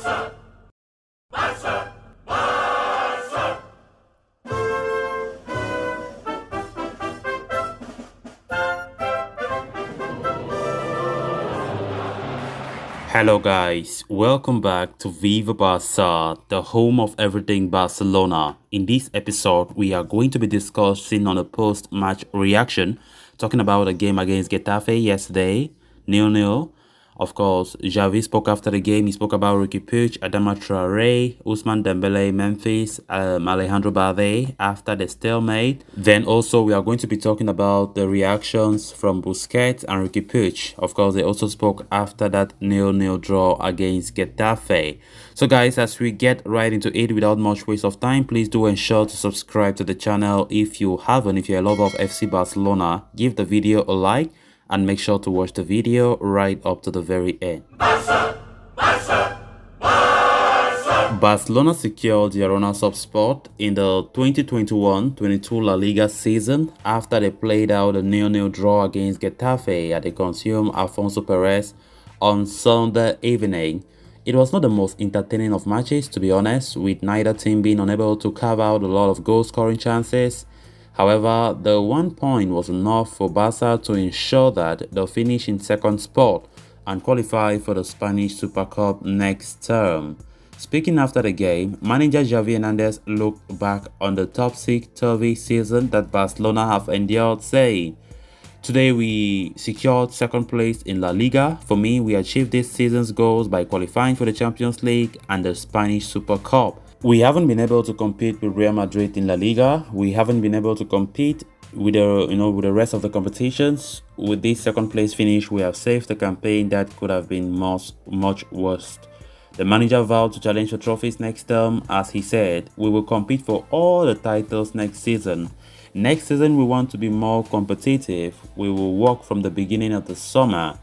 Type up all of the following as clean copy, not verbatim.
Hello guys, welcome back to Viva Barca, the home of everything Barcelona. In this episode, we are going to be discussing on a post-match reaction, talking about the game against Getafe yesterday, 0-0. Of course, Xavi spoke after the game. He spoke about Ricky Puig, Adama Traore, Ousmane Dembele, Memphis, Alejandro Balde after the stalemate. Then also we are going to be talking about the reactions from Busquets and Ricky Puig. Of course, they also spoke after that 0-0 draw against Getafe. So guys, as we get right into it without much waste of time, please do ensure to subscribe to the channel if you haven't. If you're a lover of FC Barcelona, give the video a like and make sure to watch the video right up to the very end. Barcelona secured their runners-up spot in the 2021-22 La Liga season after they played out a 0-0 draw against Getafe at the Consume Alfonso Perez on Sunday evening. It was not the most entertaining of matches, to be honest, with neither team being unable to carve out a lot of goal-scoring chances. However, the 1 point was enough for Barca to ensure that they'll finish in second spot and qualify for the Spanish Super Cup next term. Speaking after the game, manager Xavi Hernandez looked back on the topsy-turvy season that Barcelona have endured, saying, "Today we secured second place in La Liga. For me, we achieved this season's goals by qualifying for the Champions League and the Spanish Super Cup. We haven't been able to compete with Real Madrid in La Liga. We haven't been able to compete with the rest of the competitions. With this second place finish, we have saved a campaign that could have been much worse." The manager vowed to challenge for trophies next term. As he said, "We will compete for all the titles next season. Next season, we want to be more competitive. We will work from the beginning of the summer."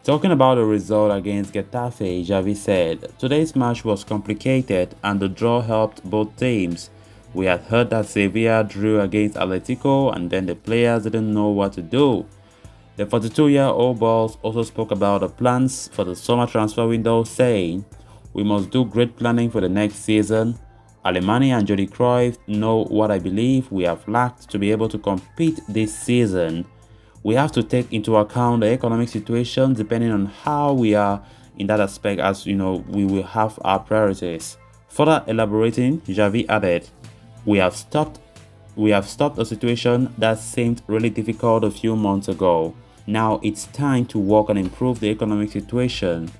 Talking about the result against Getafe, Xavi said, "Today's match was complicated and the draw helped both teams. We had heard that Sevilla drew against Atletico and then the players didn't know what to do." The 42-year-old boss also spoke about the plans for the summer transfer window, saying, "We must do great planning for the next season. Alemania and Jody Cruyff know what I believe we have lacked to be able to compete this season. We have to take into account the economic situation depending on how we are in that aspect, as we will have our priorities." Further elaborating, Xavi added, We have stopped a situation that seemed really difficult a few months ago. Now it's time to work and improve the economic situation."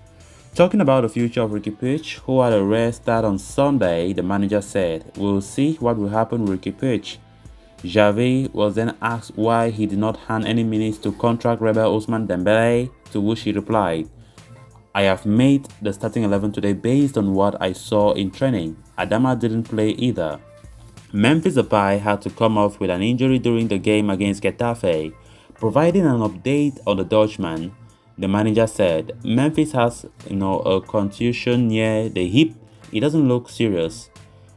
Talking about the future of Ricky Puig, who had a rare start on Sunday, the manager said, "We'll see what will happen with Ricky Puig." Xavi was then asked why he did not hand any minutes to contract rebel Ousmane Dembele, to which he replied, "I have made the starting 11 today based on what I saw in training. Adama didn't play either." Memphis had to come off with an injury during the game against Getafe. Providing an update on the Dutchman, the manager said, "Memphis has a contusion near the hip. It doesn't look serious."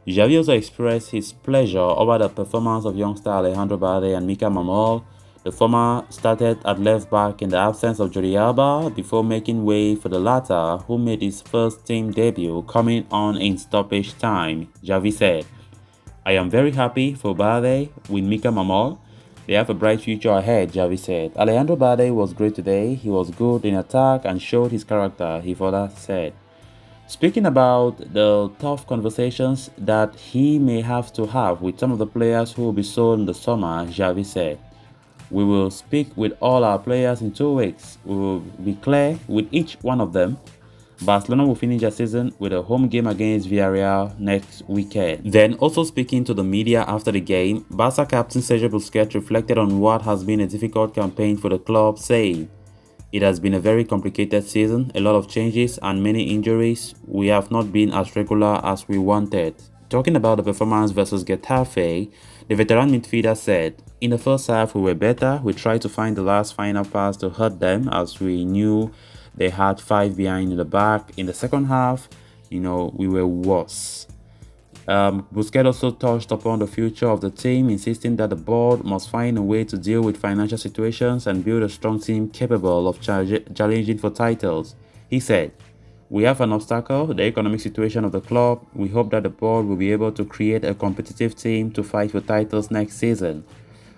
Xavi also expressed his pleasure over the performance of youngster Alejandro Balde and Mika Mamol. The former started at left back in the absence of Jordi Alba before making way for the latter, who made his first team debut coming on in stoppage time. Xavi said, "I am very happy for Balde with Mika Mamol. They have a bright future ahead," Xavi said. "Alejandro Balde was great today. He was good in attack and showed his character," he further said. Speaking about the tough conversations that he may have to have with some of the players who will be sold in the summer, Xavi said, "We will speak with all our players in 2 weeks. We will be clear with each one of them. Barcelona will finish their season with a home game against Villarreal next weekend." Then also speaking to the media after the game, Barca captain Sergio Busquets reflected on what has been a difficult campaign for the club, saying, "It has been a very complicated season, a lot of changes and many injuries. We have not been as regular as we wanted." Talking about the performance versus Getafe, the veteran midfielder said, "In the first half we were better. We tried to find the last final pass to hurt them as we knew they had 5 behind in the back. In the second half, we were worse." Busquets also touched upon the future of the team, insisting that the board must find a way to deal with financial situations and build a strong team capable of challenging for titles. He said, We have an obstacle, the economic situation of the club. We hope that the board will be able to create a competitive team to fight for titles next season.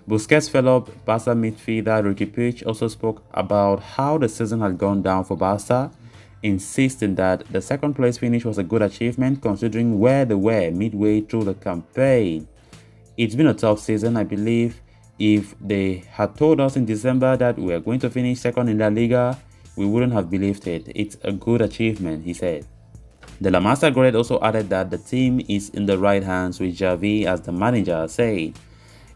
Busquets' fellow Barca midfielder Ricky Puig also spoke about how the season had gone down for Barca, insisting that the second place finish was a good achievement considering where they were midway through the campaign. It's been a tough season, I believe. If they had told us in December that we are going to finish second in La Liga, we wouldn't have believed it. It's a good achievement, he said. The La Master grade also added that the team is in the right hands with Xavi as the manager, said.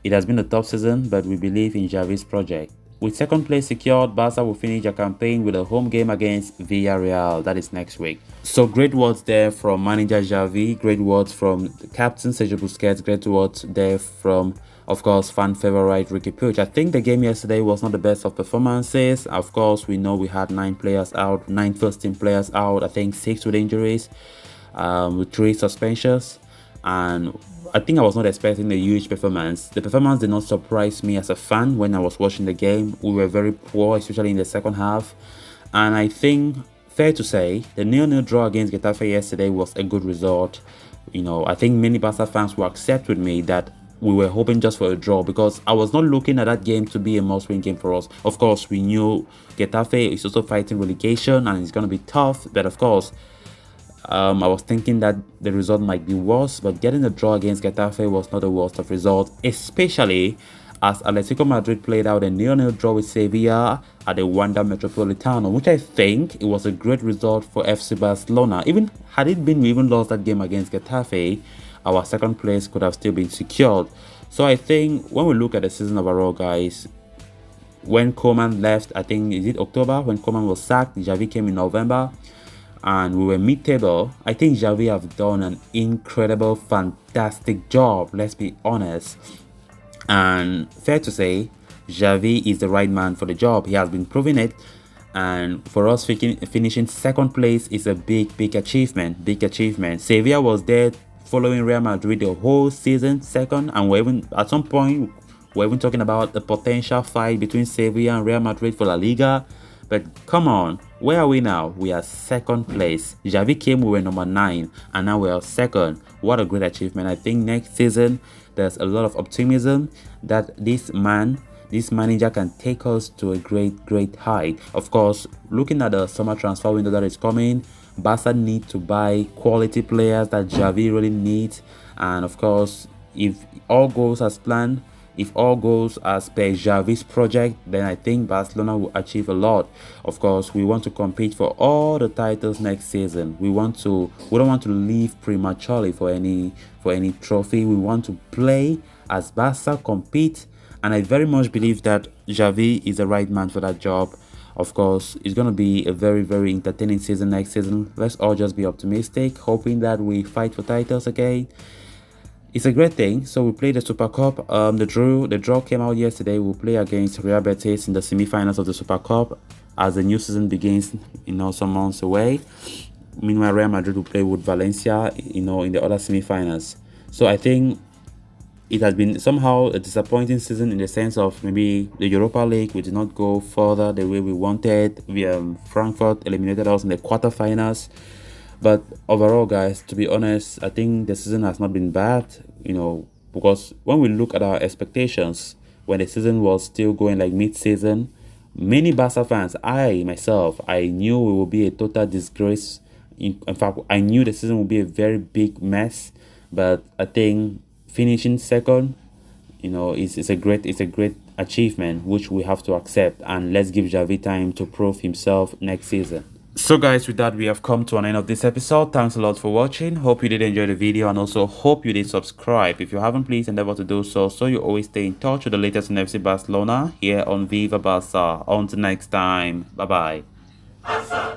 It has been a tough season, but we believe in Xavi's project. With second place secured, Barca will finish their campaign with a home game against Villarreal. That is next week. So great words there from manager Xavi, great words from the captain Sergio Busquets, great words there from, of course, fan favorite Ricky Puig. I think the game yesterday was not the best of performances. Of course, we know we had 9 players out, 9 first-team players out, I think 6 with injuries, with 3 suspensions. And I think I was not expecting a huge performance. The performance did not surprise me as a fan when I was watching the game. We were very poor, especially in the second half. And I think, fair to say, the 0-0 draw against Getafe yesterday was a good result. I think many Barca fans will accept with me that we were hoping just for a draw because I was not looking at that game to be a must-win game for us. Of course, we knew Getafe is also fighting relegation and it's going to be tough. But of course, I was thinking that the result might be worse, but getting a draw against Getafe was not the worst of results, especially as Atletico Madrid played out a 0-0 draw with Sevilla at the Wanda Metropolitano, which I think it was a great result for FC Barcelona. Even had it been we even lost that game against Getafe, our second place could have still been secured. So I think when we look at the season overall, guys, when Koeman left, I think, is it October, when Koeman was sacked, Xavi came in November, and we were mid-table. I think Xavi have done an incredible, fantastic job, let's be honest. And fair to say, Xavi is the right man for the job. He has been proving it. And for us, finishing second place is a big achievement. Big achievement. Sevilla was there following Real Madrid the whole season, second. And we're even, at some point, we're even talking about the potential fight between Sevilla and Real Madrid for La Liga. But come on, where are we now? We are second place. Xavi came, we were number 9, and now we are second. What a great achievement. I think next season, there's a lot of optimism that this manager can take us to a great height. Of course, looking at the summer transfer window that is coming, Barca need to buy quality players that Xavi really needs. And of course, if all goes as planned, if all goes as per Xavi's project, then I think Barcelona will achieve a lot. Of course, we want to compete for all the titles next season. We don't want to leave prematurely for any trophy. We want to play as Barca, compete, and I very much believe that Xavi is the right man for that job. Of course, it's going to be a very entertaining season next season. Let's all just be optimistic, hoping that we fight for titles again. It's a great thing. So we played the Super Cup. The draw came out yesterday. We'll play against Real Betis in the semi-finals of the Super Cup as the new season begins, some months away. Meanwhile, Real Madrid will play with Valencia, in the other semi-finals. So I think it has been somehow a disappointing season in the sense of maybe the Europa League. We did not go further the way we wanted. Frankfurt eliminated us in the quarterfinals. But overall, guys, to be honest, I think the season has not been bad, because when we look at our expectations, when the season was still going like mid-season, many Barca fans, I myself, I knew it would be a total disgrace. In fact, I knew the season would be a very big mess. But I think finishing second, it's a great achievement, which we have to accept. And let's give Xavi time to prove himself next season. So guys, with that, we have come to an end of this episode. Thanks a lot for watching. Hope you did enjoy the video, and also hope you did subscribe. If you haven't, please endeavor to do so you always stay in touch with the latest in FC Barcelona here on Viva Barca. Until next time, bye bye.